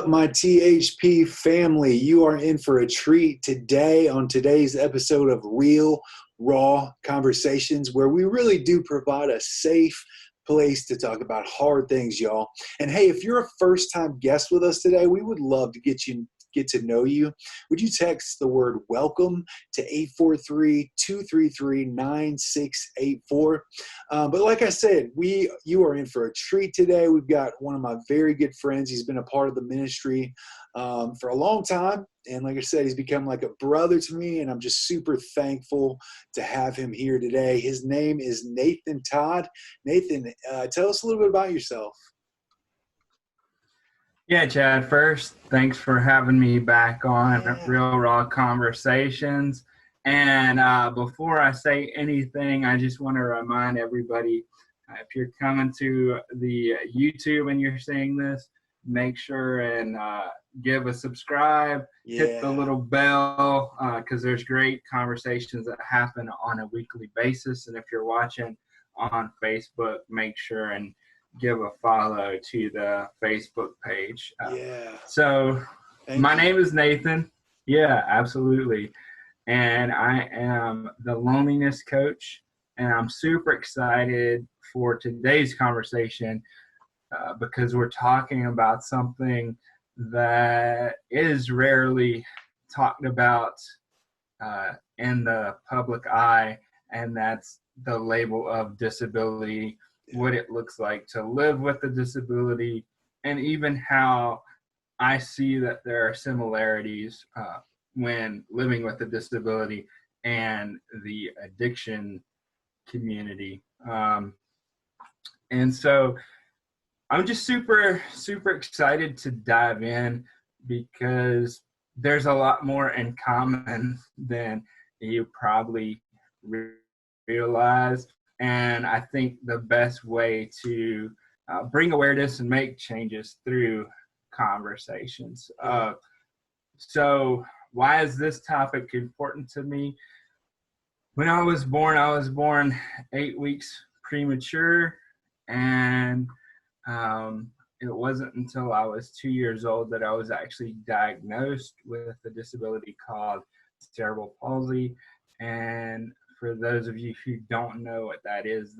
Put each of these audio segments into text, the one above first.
up, my THP family? You are in for a treat today on today's episode of Real Raw Conversations, where we really do provide a safe place to talk about hard things, y'all. And hey, if you're a first-time guest with us today, we would love to get to know you. Would you text the word welcome to 843-233-9684? But like I said, you are in for a treat today. We've got one of my very good friends. He's been a part of the ministry for a long time. And like I said, he's become like a brother to me, and I'm just super thankful to have him here today. His name is Nathan Todd. Nathan, tell us a little bit about yourself. Yeah, Chad, first, thanks for having me back on Real Raw Conversations. And before I say anything, I just want to remind everybody, if you're coming to the YouTube and you're seeing this, make sure and give a subscribe, hit the little bell, because there's great conversations that happen on a weekly basis. And if you're watching on Facebook, make sure and give a follow to the Facebook page. So my name is Nathan. Yeah, absolutely. And I am the loneliness coach, and I'm super excited for today's conversation because we're talking about something that is rarely talked about in the public eye, and that's the label of disability, what it looks like to live with a disability, and even how I see that there are similarities when living with a disability and the addiction community. And so I'm just super, super excited to dive in because there's a lot more in common than you probably realize. And I think the best way to bring awareness and make changes through conversations. So why is this topic important to me? When I was born 8 weeks premature, and it wasn't until I was 2 years old that I was actually diagnosed with a disability called cerebral palsy. And for those of you who don't know what that is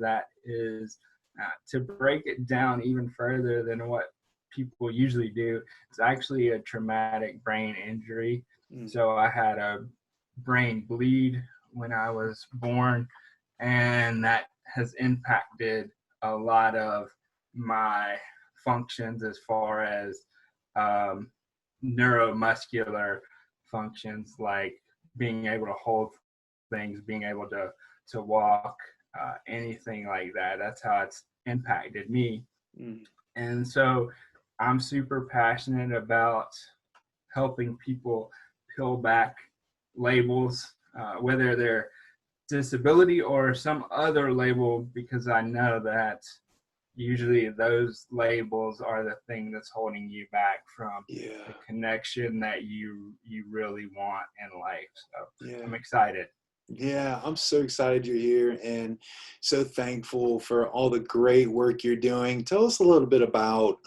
to break it down even further than what people usually do, it's actually a traumatic brain injury. So I had a brain bleed when I was born, and that has impacted a lot of my functions as far as neuromuscular functions, like being able to hold things, being able to walk, anything like that. That's how it's impacted me. And so I'm super passionate about helping people peel back labels, whether they're disability or some other label, because I know that usually those labels are the thing that's holding you back from the connection that you really want in life. So I'm excited. Yeah, I'm so excited you're here and so thankful for all the great work you're doing. Tell us a little bit about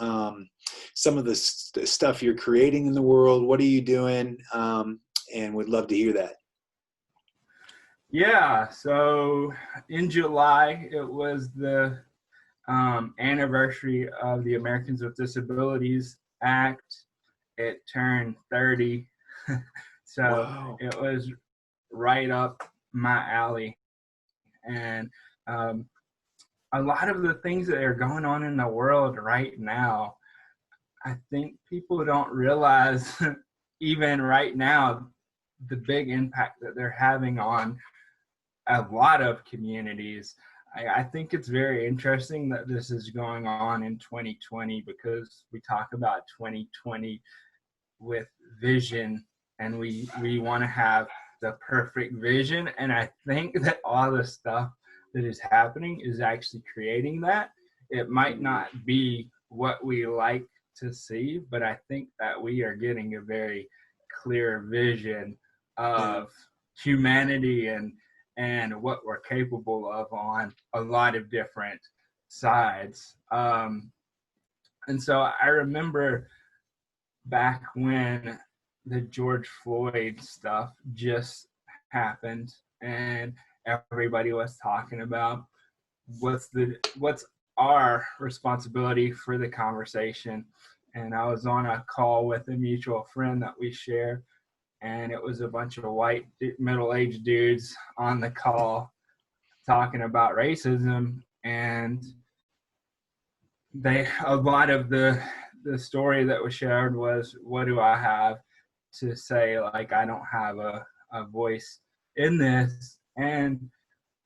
some of the stuff you're creating in the world. What are you doing? And would love to hear that. Yeah, so in July, it was the anniversary of the Americans with Disabilities Act. It turned 30. So It was right up my alley. And a lot of the things that are going on in the world right now, I think people don't realize even right now the big impact that they're having on a lot of communities. I think it's very interesting that this is going on in 2020, because we talk about 2020 with vision, and we want to have the perfect vision. And I think that all the stuff that is happening is actually creating that. It might not be what we like to see, but I think that we are getting a very clear vision of humanity and what we're capable of on a lot of different sides. And so I remember back when the George Floyd stuff just happened and everybody was talking about what's our responsibility for the conversation. And I was on a call with a mutual friend that we share, and it was a bunch of white middle-aged dudes on the call talking about racism. And a lot of the story that was shared was, what do I have to say? Like, I don't have a voice in this. And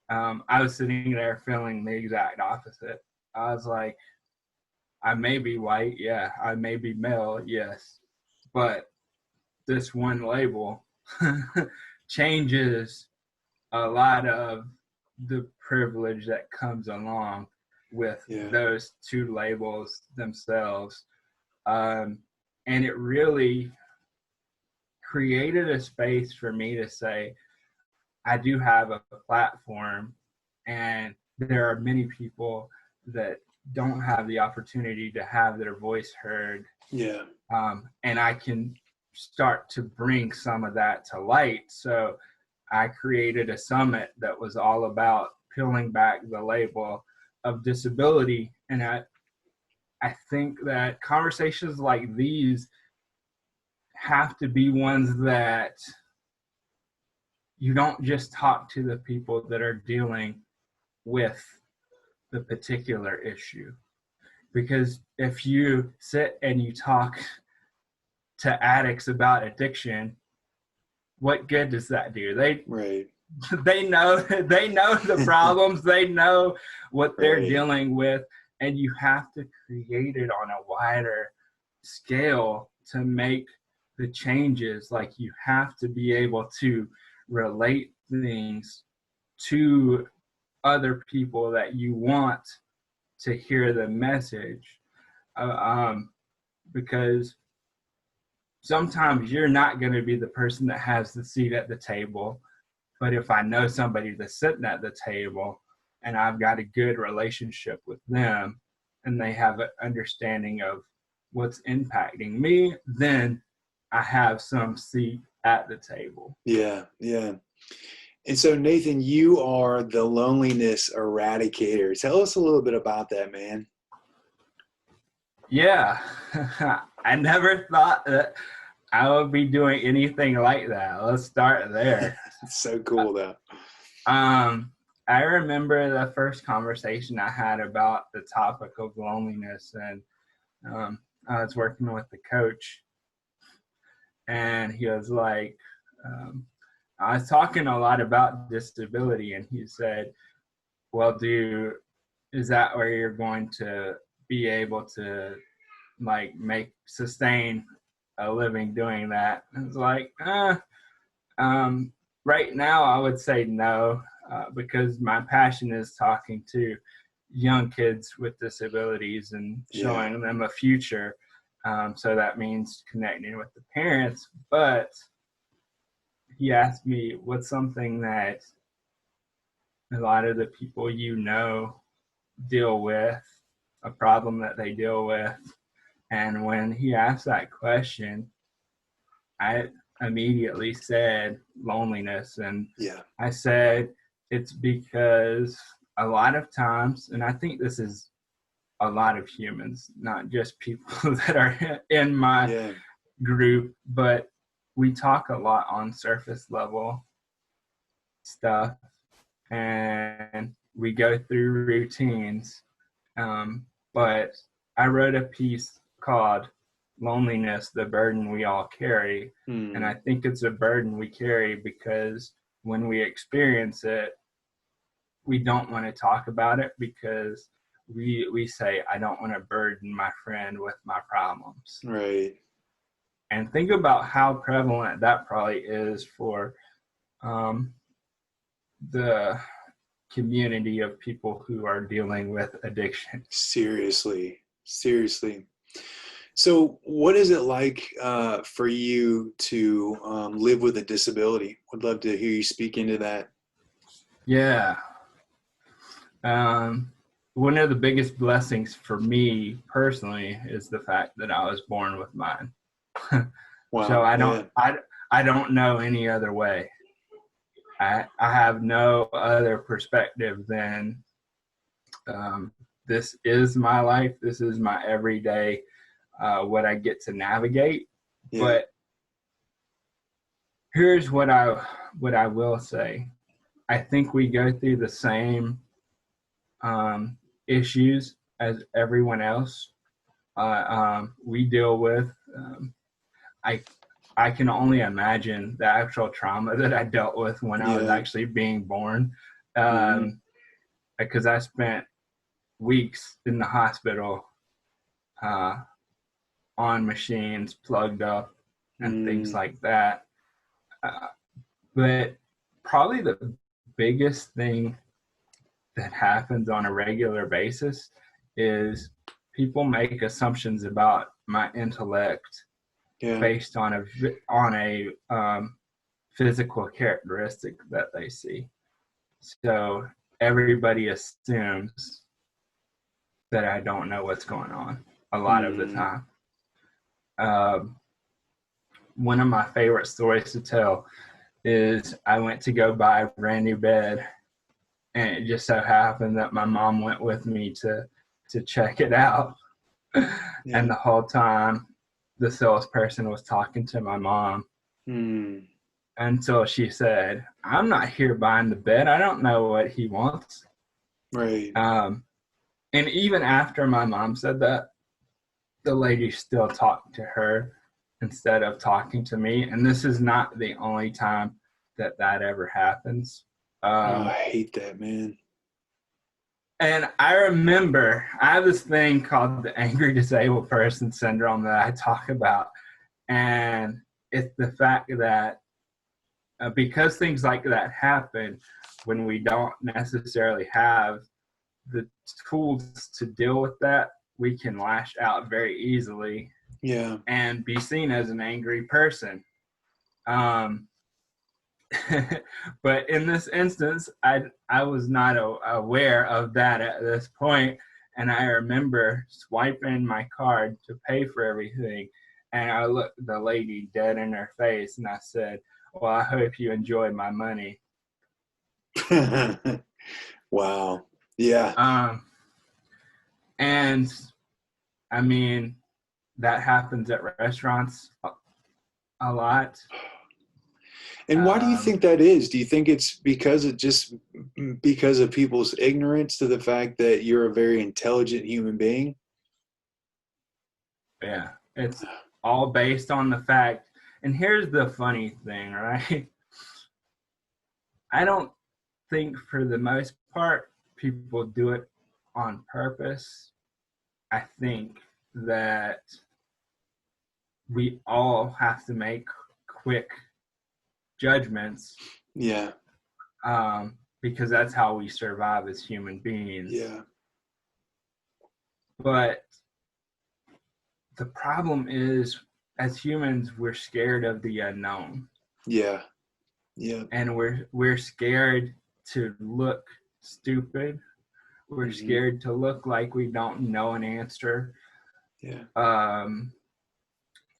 I was sitting there feeling the exact opposite. I was like, I may be white, yeah, I may be male, yes, but this one label changes a lot of the privilege that comes along with those two labels themselves. And it really created a space for me to say, I do have a platform, and there are many people that don't have the opportunity to have their voice heard. Yeah. And I can start to bring some of that to light. So I created a summit that was all about peeling back the label of disability. And I think that conversations like these have to be ones that you don't just talk to the people that are dealing with the particular issue. Because if you sit and you talk to addicts about addiction, what good does that do? They know the problems, they know what they're dealing with, and you have to create it on a wider scale to make the changes. Like, you have to be able to relate things to other people that you want to hear the message, because sometimes you're not going to be the person that has the seat at the table. But if I know somebody that's sitting at the table and I've got a good relationship with them and they have an understanding of what's impacting me, then I have some seat at the table. Yeah, yeah. And so, Nathan, you are the loneliness eradicator. Tell us a little bit about that, man. Yeah, I never thought that I would be doing anything like that. Let's start there. It's so cool, though. I remember the first conversation I had about the topic of loneliness, and I was working with the coach, and he was like, I was talking a lot about disability, and he said, well, is that where you're going to be able to like sustain a living doing that? And it's like, right now I would say no, because my passion is talking to young kids with disabilities and showing them a future. So that means connecting with the parents. But he asked me, what's something that a lot of the people deal with, a problem that they deal with? And when he asked that question, I immediately said loneliness. And I said, it's because a lot of times, and I think this is a lot of humans, not just people that are in my group, but we talk a lot on surface level stuff, and we go through routines. But I wrote a piece called Loneliness, the Burden We All Carry. And I think it's a burden we carry because when we experience it, we don't want to talk about it because we say, I don't want to burden my friend with my problems. Right. And think about how prevalent that probably is for the community of people who are dealing with addiction. Seriously. So what is it like for you to live with a disability? Would love to hear you speak into that. Yeah. One of the biggest blessings for me personally is the fact that I was born with mine. So Wow. Yeah. I don't know any other way. I have no other perspective than this is my life. This is my everyday, what I get to navigate. Yeah. But here's what I will say. I think we go through the same issues as everyone else. We deal with. I I can only imagine the actual trauma that I dealt with when I was Yeah. actually being born, Mm-hmm. because I spent weeks in the hospital uh, on machines, plugged up, and things Mm. like that. Uh, but probably the biggest thing that happens on a regular basis is people make assumptions about my intellect Yeah. based on a physical characteristic that they see. So everybody assumes that I don't know what's going on a lot of the Mm. time. Um, One of my favorite stories to tell is I went to go buy a brand new bed, and it just so happened that my mom went with me to check it out. And Yeah. the whole time, the salesperson was talking to my mom Mm. until she said, "I'm not here buying the bed. I don't know what he wants." Right. Um, and even after my mom said that, the lady still talked to her instead of talking to me. And this is not the only time that that ever happens. Oh, I Um, hate that, man. and I remember I have this thing called the angry disabled person syndrome that I talk about. And it's the fact that because things like that happen when we don't necessarily have the tools to deal with that, we can lash out very easily Yeah. and be seen as an angry person. Um, but in this instance, I was not aware of that at this point, and I remember swiping my card to pay for everything, and I looked the lady dead in her face, and I said, "Well, I hope you enjoy my money." Wow. Yeah. Um, and I mean, that happens at restaurants a lot. And why do you Um, think that is? Do you think it's because of people's ignorance to the fact that you're a very intelligent human being? yeah, it's all based on the fact. And here's the funny thing, right? I don't think for the most part people do it on purpose. I think that we all have to make quick judgments, Yeah. because that's how we survive as human beings. Yeah. But the problem is, as humans, we're scared of the unknown, Yeah. Yeah. and we're scared to look stupid. We're Hmm. scared to look like we don't know an answer. Yeah. Um,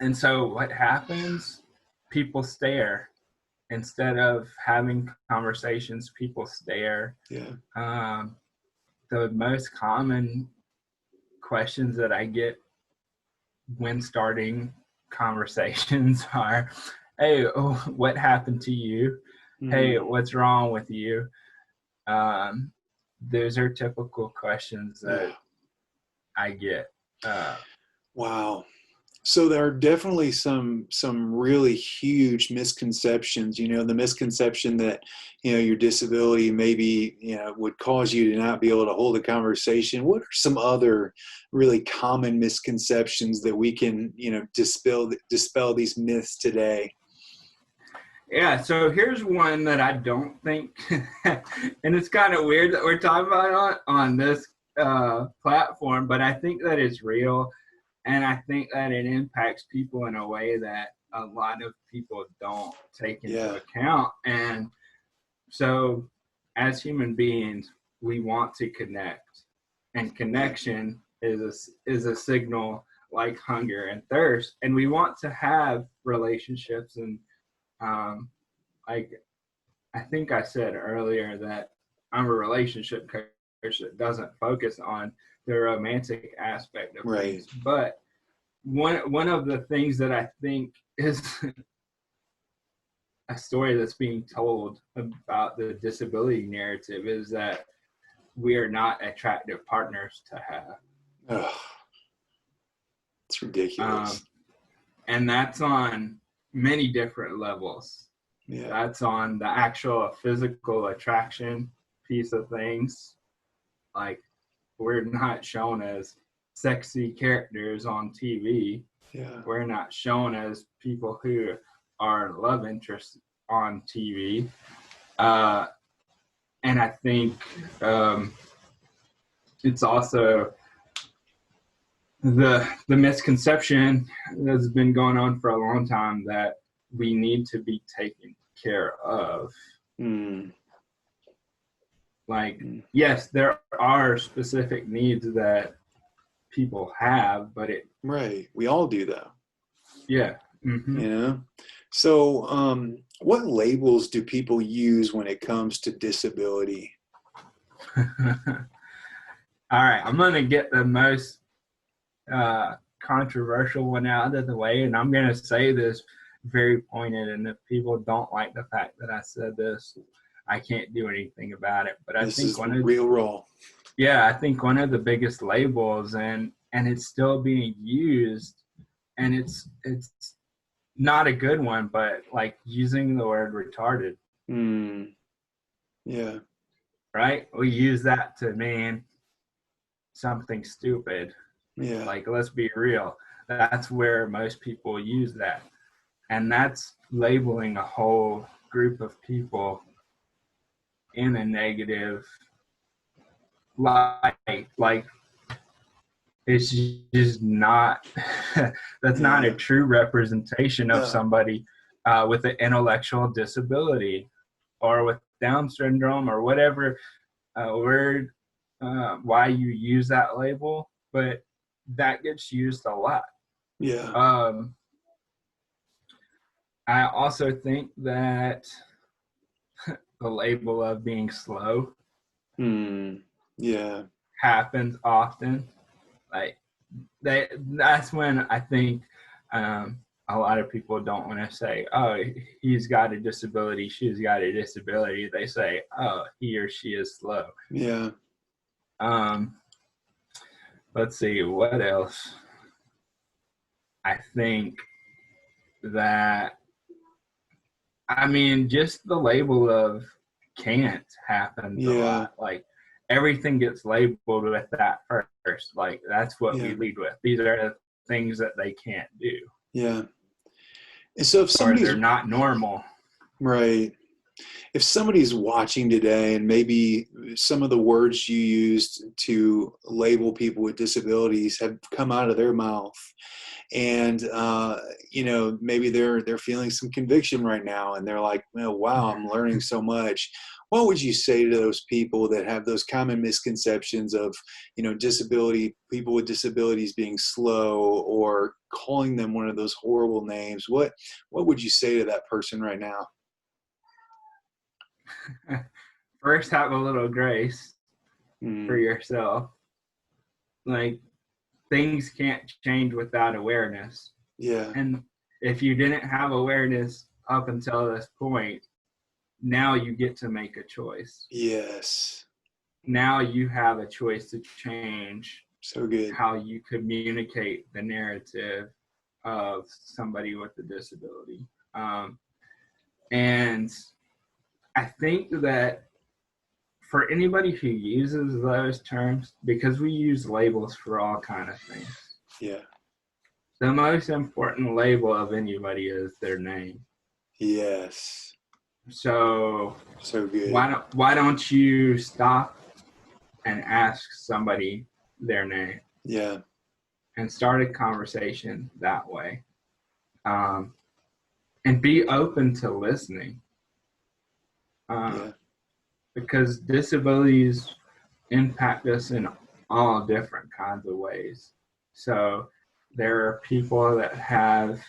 and so what happens? People stare. Instead of having conversations, people stare. Yeah. Um, the most common questions that I get when starting conversations are, "Hey, oh, what happened to you? Hey, Mm. what's wrong with you?" Um, those are typical questions Yeah. that I get. Uh, Wow. So there are definitely some really huge misconceptions. The misconception that your disability maybe would cause you to not be able to hold a conversation. What are some other really common misconceptions that we can dispel these myths today? Yeah, so here's one that I don't think, and it's kind of weird that we're talking about on this platform, but I think that it's real, and I think that it impacts people in a way that a lot of people don't take into Yeah. account. And so, as human beings, we want to connect, and Yeah. connection is a signal like hunger and thirst, and we want to have relationships. And like I think I said earlier that I'm a relationship coach that doesn't focus on the romantic aspect of Right. things. But one of the things that I think is a story that's being told about the disability narrative is that we are not attractive partners to have. Oh, it's ridiculous. And that's on many different levels. Yeah. That's on the actual physical attraction piece of things. Like, we're not shown as sexy characters on TV. Yeah. We're not shown as people who are love interests on TV. And I think it's also the misconception that's been going on for a long time that we need to be taken care of. Like, yes, there are specific needs that people have, but right. We all do, though. Yeah. Mm-hmm. You know? So, what labels do people use when it comes to disability? All right, I'm going to get the most controversial one out of the way, and I'm going to say this very pointed, and if people don't like the fact that I said this, I can't do anything about it. But I This think is real raw. Yeah, I think one of the biggest labels, and it's still being used, and it's not a good one, but like using the word retarded. Yeah. Right? We use that to mean something stupid. Yeah. Like, let's be real. That's where most people use that. And that's labeling a whole group of people in a negative light. Like, it's just not, that's not a true representation of somebody with an intellectual disability or with Down syndrome or whatever word, why you use that label, but that gets used a lot. Yeah. I also think that the label of being slow Yeah. happens often. Like, that's when I think a lot of people don't want to say, oh, he's got a disability, she's got a disability. They say, oh, he or she is slow. Yeah. Let's see, what else? I think that, I mean, just the label of can't happens a lot. Like, everything gets labeled with that first. Like, that's what we lead with. These are the things that they can't do. Yeah. And so if somebody's, or they're not normal. Right. If somebody's watching today and maybe some of the words you used to label people with disabilities have come out of their mouth, and maybe they're feeling some conviction right now, and they're like, oh, wow, I'm learning so much. What would you say to those people that have those common misconceptions of, people with disabilities being slow, or calling them one of those horrible names? What would you say to that person right now? First, have a little grace for yourself. Like, things can't change without awareness. Yeah. And if you didn't have awareness up until this point, now you get to make a choice. Yes. Now you have a choice to change so good how you communicate the narrative of somebody with a disability. And I think that for anybody who uses those terms, because we use labels for all kind of things. Yeah. The most important label of anybody is their name. Yes. So good. Why don't you stop and ask somebody their name? Yeah. And start a conversation that way. And be open to listening. Because disabilities impact us in all different kinds of ways. So there are people that have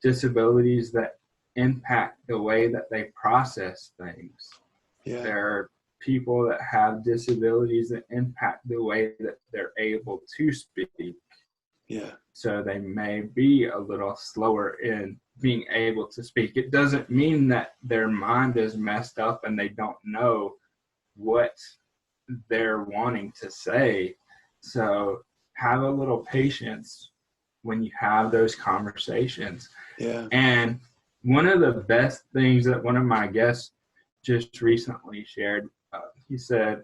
disabilities that impact the way that they process things. Yeah. There are people that have disabilities that impact the way that they're able to speak. Yeah. So they may be a little slower in being able to speak. It doesn't mean that their mind is messed up and they don't know what they're wanting to say. So have a little patience when you have those conversations. Yeah. And one of the best things that one of my guests just recently shared, he said,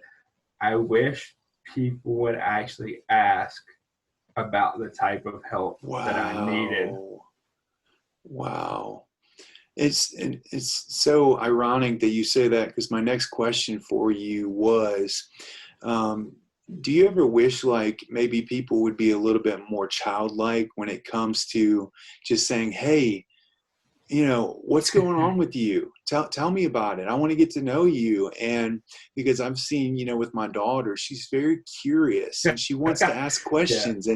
I wish people would actually ask about the type of help that I needed. Wow. It's so ironic that you say that, because my next question for you was, do you ever wish like maybe people would be a little bit more childlike when it comes to just saying, hey, what's going on with you? Tell me about it. I want to get to know you. And because I've seen, with my daughter, she's very curious and she wants to ask questions. Yeah.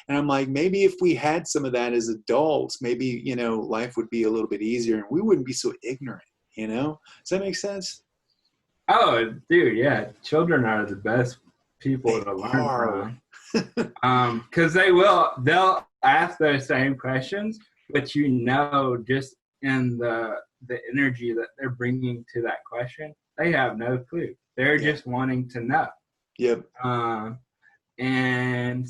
And I'm like, maybe if we had some of that as adults, maybe, life would be a little bit easier and we wouldn't be so ignorant, Does that make sense? Oh, dude, yeah. Children are the best people They to learn are. from. Because they'll ask those same questions, but just in the energy that they're bringing to that question, they have no clue. They're just wanting to know. Yep. And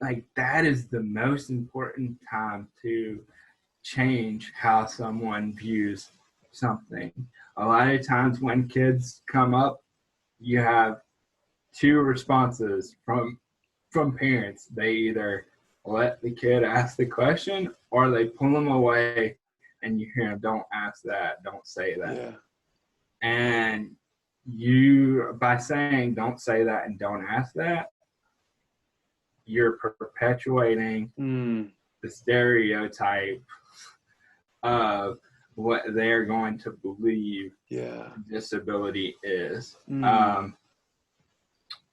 like that is the most important time to change how someone views something. A lot of times when kids come up, you have two responses from parents. They either let the kid ask the question or they pull them away and you hear them, don't ask that, don't say that. Yeah. And you, by saying don't say that and don't ask that, you're perpetuating the stereotype of what they're going to believe disability is.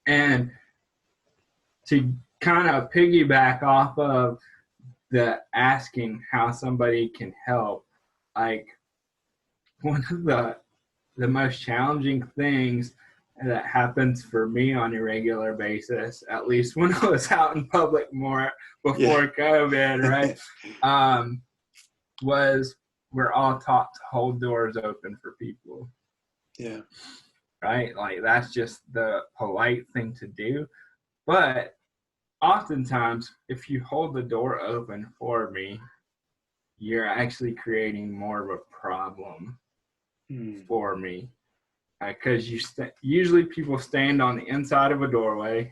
And to kind of piggyback off of the asking how somebody can help, like one of the most challenging things that happens for me on a regular basis, at least when I was out in public more before COVID, right? Was we're all taught to hold doors open for people. Yeah. Right? Like that's just the polite thing to do. But oftentimes, if you hold the door open for me, you're actually creating more of a problem for me. Because usually people stand on the inside of a doorway,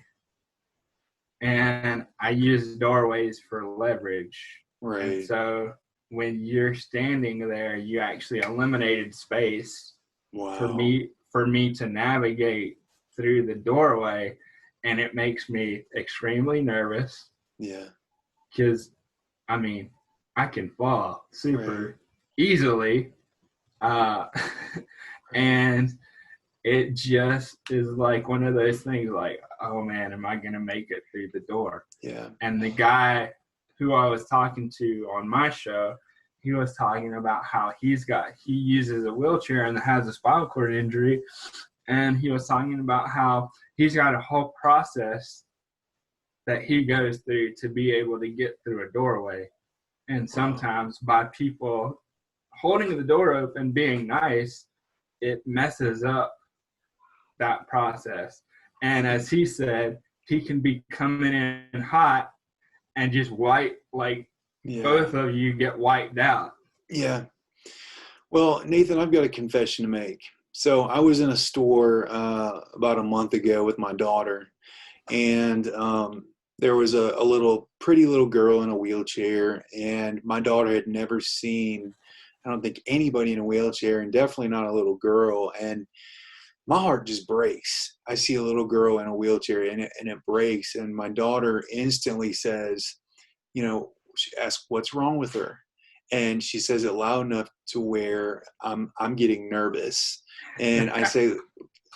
and I use doorways for leverage. Right. And so when you're standing there, you actually eliminated space for me to navigate through the doorway, and it makes me extremely nervous. Yeah. Because, I mean, I can fall super easily. And it just is like one of those things like, oh man, am I going to make it through the door? Yeah. And the guy who I was talking to on my show, he was talking about how he uses a wheelchair and has a spinal cord injury. And he was talking about how he's got a whole process that he goes through to be able to get through a doorway. And sometimes by people holding the door open, being nice, it messes up that process. And as he said, he can be coming in hot and just both of you get wiped out. Yeah. Well, Nathan, I've got a confession to make. So I was in a store about a month ago with my daughter, and there was a pretty little girl in a wheelchair, and my daughter had never seen, I don't think, anybody in a wheelchair, and definitely not a little girl. And my heart just breaks. I see a little girl in a wheelchair and it breaks. And my daughter instantly says, she asks, what's wrong with her? And she says it loud enough to where I'm getting nervous. And I say,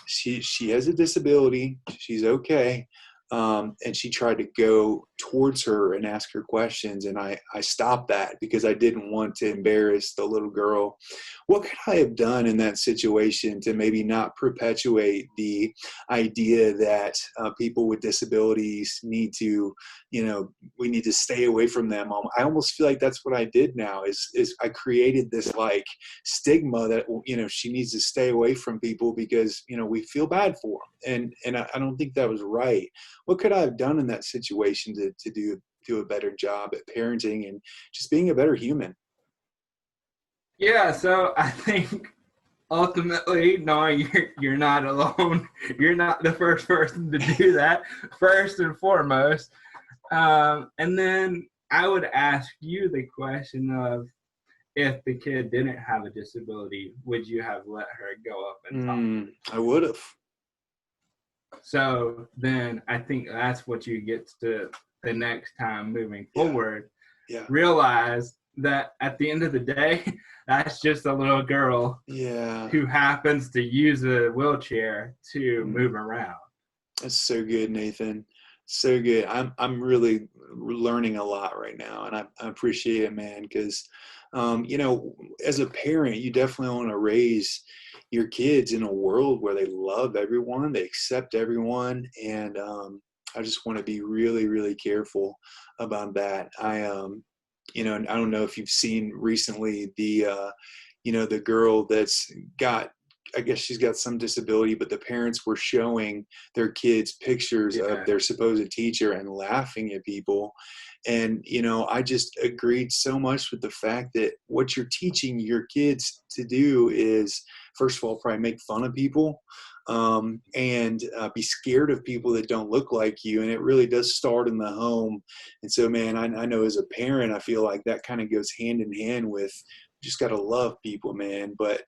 she has a disability. She's okay. And she tried to go towards her and ask her questions. And I stopped that because I didn't want to embarrass the little girl. What could I have done in that situation to maybe not perpetuate the idea that people with disabilities need to, we need to stay away from them? I almost feel like that's what I did now is I created this like stigma that, she needs to stay away from people because, we feel bad for them. And I don't think that was right. What could I have done in that situation to do a better job at parenting and just being a better human? Yeah, so I think ultimately, knowing you're not alone, you're not the first person to do that, first and foremost. And then I would ask you the question of, if the kid didn't have a disability, would you have let her go up and talk? I would have. So then I think that's what you get to the next time moving forward. Yeah. Realize that at the end of the day, that's just a little girl who happens to use a wheelchair to move around. That's so good, Nathan. So good. I'm really learning a lot right now, and I appreciate it, man, because as a parent, you definitely want to raise your kids in a world where they love everyone, they accept everyone, and I just want to be really, really careful about that. I don't know if you've seen recently the girl that's got, I guess she's got some disability, but the parents were showing their kids pictures of their supposed teacher and laughing at people. And, I just agreed so much with the fact that what you're teaching your kids to do is, first of all, probably make fun of people and be scared of people that don't look like you. And it really does start in the home. And so, man, I know as a parent, I feel like that kind of goes hand in hand with just got to love people, man. But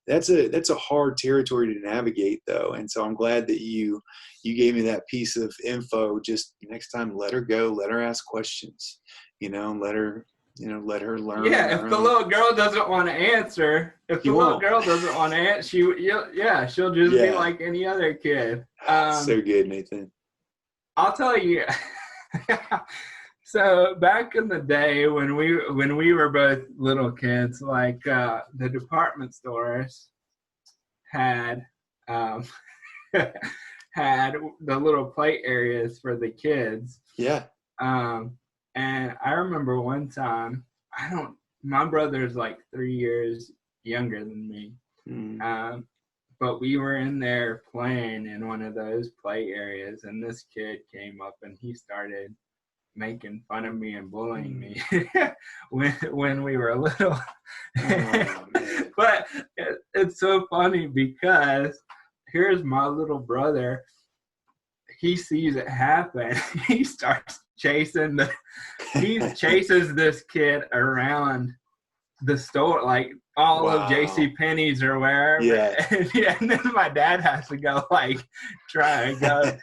that's a hard territory to navigate, though. And so I'm glad that you gave me that piece of info. Just next time, let her go, let her ask questions, let her learn. Yeah, if the little girl doesn't want to answer, she'll just be like any other kid. So good, Nathan. I'll tell you. So back in the day when we were both little kids, like the department stores had had the little play areas for the kids. Yeah. And I remember one time, my brother's like 3 years younger than me. But we were in there playing in one of those play areas, and this kid came up and he started making fun of me and bullying me when we were little. But it's so funny because here's my little brother. He sees it happen. He starts chases this kid around the store, like all of JCPenney's or wherever. And then my dad has to go try to go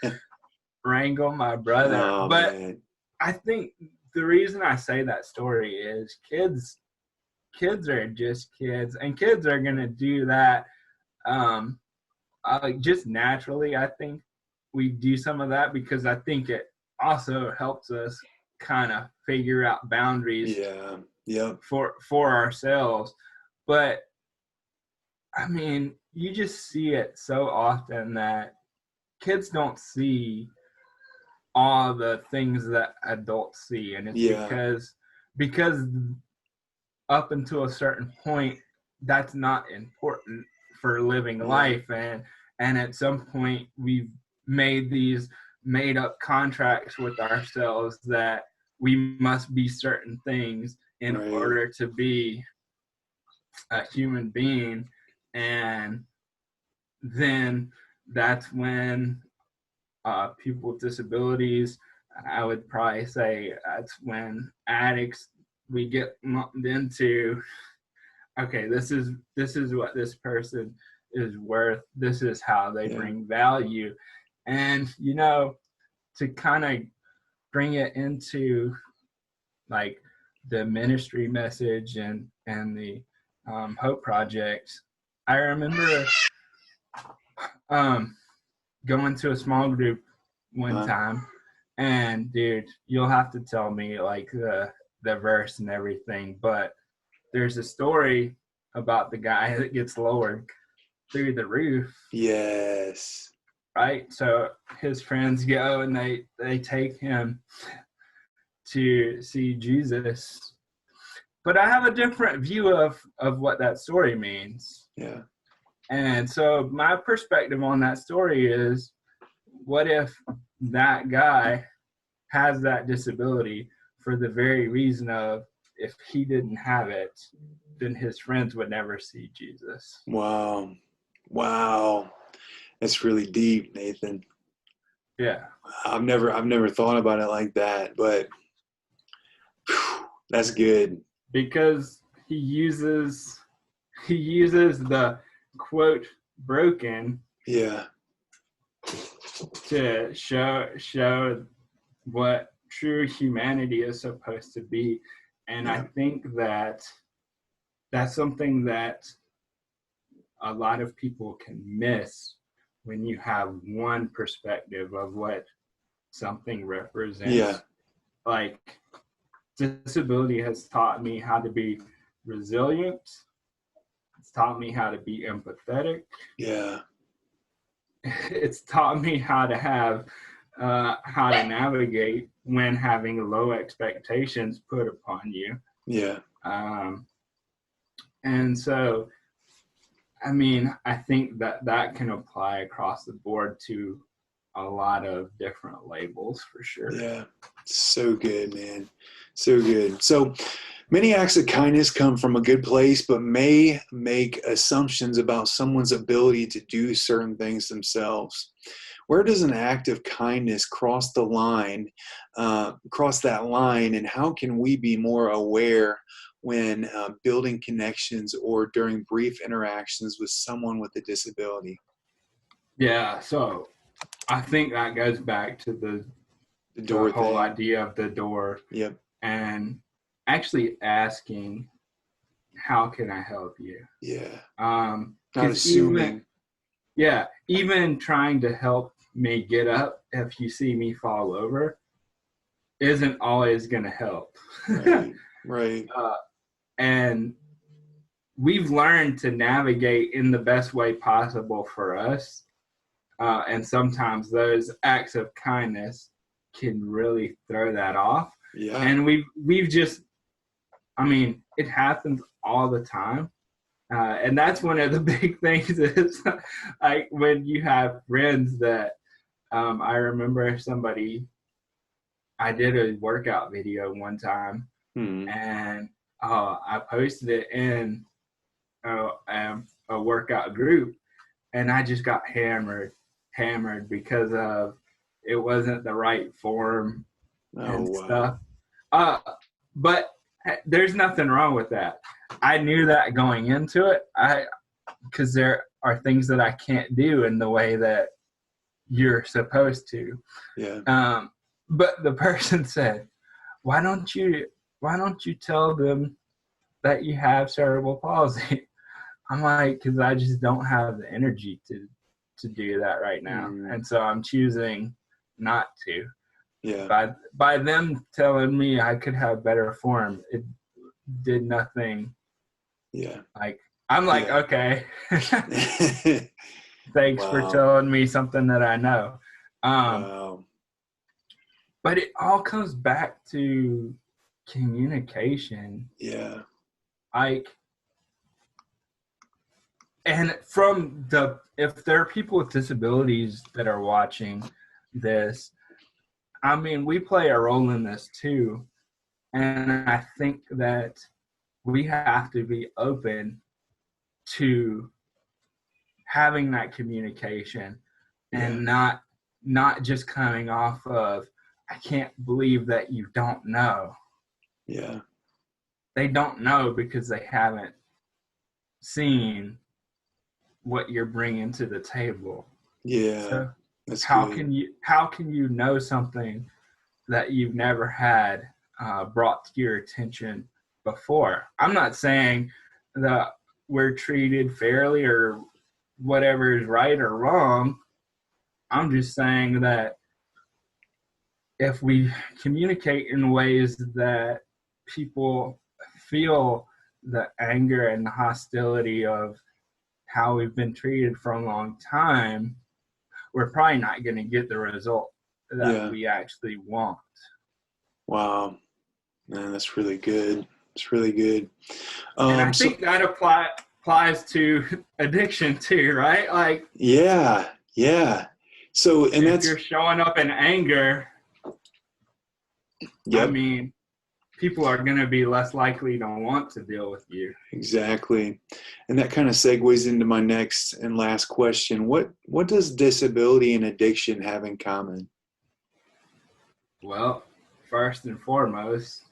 wrangle my brother. But man, I think the reason I say that story is kids are just kids, and kids are gonna do that just naturally. I think we do some of that because I think it also helps us kind of figure out boundaries for ourselves. But I mean, you just see it so often that kids don't see all the things that adults see, and it's because up until a certain point that's not important for living life, and at some point we've made these made up contracts with ourselves that we must be certain things in order to be a human being. And then that's when people with disabilities, I would probably say that's when addicts, we get lumped into, okay, this is what this person is worth, this is how they bring value. And to kind of bring it into like the ministry message and the Hope Project, I remember going to a small group one time, And dude, you'll have to tell me like the verse and everything, but there's a story about the guy that gets lowered through the roof. Yes. Right? So his friends go and they take him to see Jesus. But I have a different view of what that story means. Yeah. And so my perspective on that story is, what if that guy has that disability for the very reason of, if he didn't have it, then his friends would never see Jesus. Wow. Wow. That's really deep, Nathan. Yeah. I've never thought about it like that, but whew, that's good. Because he uses the quote broken Yeah. to show what true humanity is supposed to be. And Yeah. I think that that's something that a lot of people can miss when you have one perspective of what something represents. Yeah. Like, disability has taught me how to be resilient. It's taught me how to be empathetic. Yeah. It's taught me how to navigate when having low expectations put upon you. Yeah. And so, I mean, I think that can apply across the board to a lot of different labels for sure. Yeah. So good, man. So good. So many acts of kindness come from a good place, but may make assumptions about someone's ability to do certain things themselves. Where does an act of kindness cross that line, and how can we be more aware when building connections or during brief interactions with someone with a disability? Yeah, so I think that goes back to the door whole thing. idea of the door. Yep. And actually asking, how can I help you? Yeah. Not 'Cause assuming. even trying to help me get up if you see me fall over isn't always going to help. Right. Right. And we've learned to navigate in the best way possible for us. And sometimes those acts of kindness can really throw that off. Yeah. And we've just, I mean, it happens all the time. And that's one of the big things is like when you have friends that, I remember I did a workout video one time, and I posted it in a workout group, and I just got hammered because of it wasn't the right form and stuff. But there's nothing wrong with that. I knew that going into it, because there are things that I can't do in the way that you're supposed to. Yeah. But the person said, why don't you tell them that you have cerebral palsy? I'm like, because I just don't have the energy to do that right now. And so I'm choosing not to. Yeah. By them telling me I could have better form, it did nothing. Yeah. Like, I'm like, okay. Thanks Wow. for telling me something that I know. Wow. But it all comes back to communication. Yeah. Like, and if there are people with disabilities that are watching this, I mean, we play a role in this too. And I think that we have to be open to having that communication and not just coming off of, I can't believe that you don't know. Yeah. They don't know because they haven't seen what you're bringing to the table. Yeah. So that's how good. can you know something that you've never had brought to your attention before? I'm not saying that we're treated fairly or whatever is right or wrong. I'm just saying that if we communicate in ways that people feel the anger and the hostility of how we've been treated for a long time, we're probably not going to get the result that Yeah. we actually want. Wow. Man, that's really good. It's really good. And I So think that applies to addiction too, right? Like, yeah, yeah. So, and if that's, you're showing up in anger, I yep, mean, people are going to be less likely to want to deal with you. exactly. And that kind of segues into my next and last question. What does disability and addiction have in common? Well, first and foremost,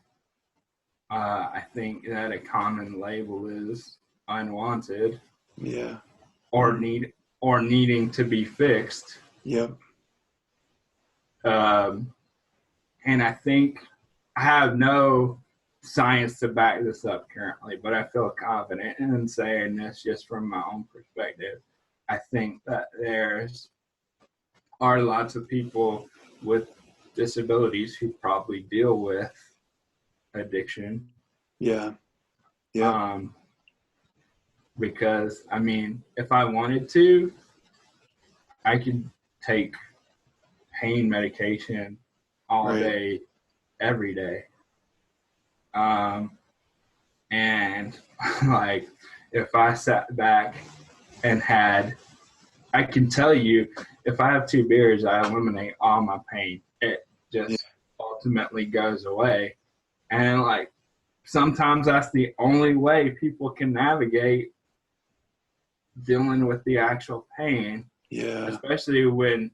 I think that a common label is unwanted Yeah. or needing to be fixed. Yep. And I think I have no science to back this up currently, but I feel confident in saying this just from my own perspective. I think that there's are lots of people with disabilities who probably deal with addiction. Yeah. Yep. Because I mean, if I wanted to, I could take pain medication all Right. day, every day. And like, if I sat back and I can tell you, if I have 2 beers, I eliminate all my pain. It Yeah. just ultimately goes away. And like, sometimes that's the only way people can navigate dealing with the actual pain, Yeah. especially when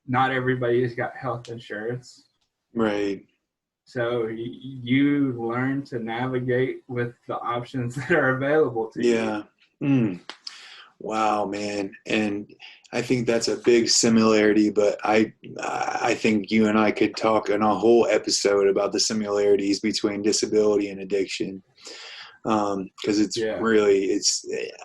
not everybody's got health insurance. Right. So you learn to navigate with the options that are available to you. Yeah. Mm. Wow, man. And I think that's a big similarity, but I think you and I could talk in a whole episode about the similarities between disability and addiction. Because Yeah.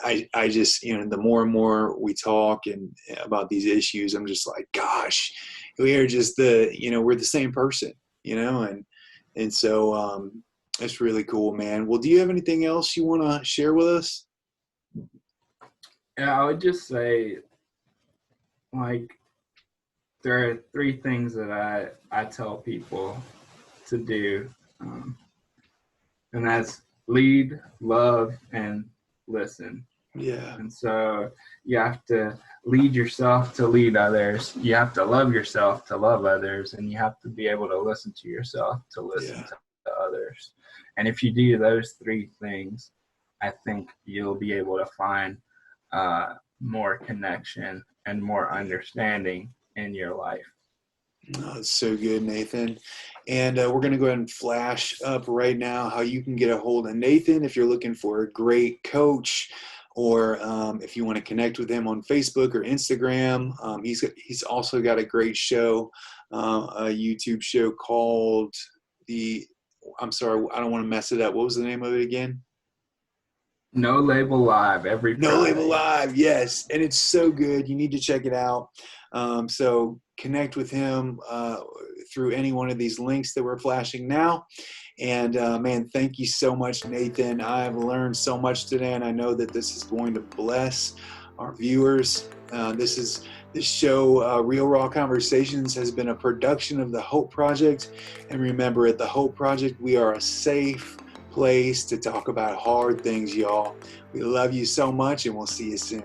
I just, the more and more we talk and about these issues, I'm just like, gosh, we are just we're the same person, and so it's really cool, man. Well, do you have anything else you want to share with us? Yeah, I would just say, like, there are 3 things that I tell people to do. And that's lead, love, and listen. Yeah. And so you have to lead yourself to lead others. You have to love yourself to love others. And you have to be able to listen to yourself to listen Yeah. to others. And if you do those 3 things, I think you'll be able to find more connection and more understanding in your life. Oh, it's so good, Nathan. And we're going to go ahead and flash up right now how you can get a hold of Nathan if you're looking for a great coach, or if you want to connect with him on Facebook or Instagram. He's also got a great show, a YouTube show called I'm sorry, I don't want to mess it up. What was the name of it again? No Label Live every No Label Friday. Live, yes. And it's so good. You need to check it out. So connect with him through any one of these links that we're flashing now. And man, thank you so much, Nathan. I've learned so much today, and I know that this is going to bless our viewers. This show, Real Raw Conversations, has been a production of the Hope Project. And remember, at the Hope Project, we are a safe place to talk about hard things, y'all. We love you so much, and we'll see you soon.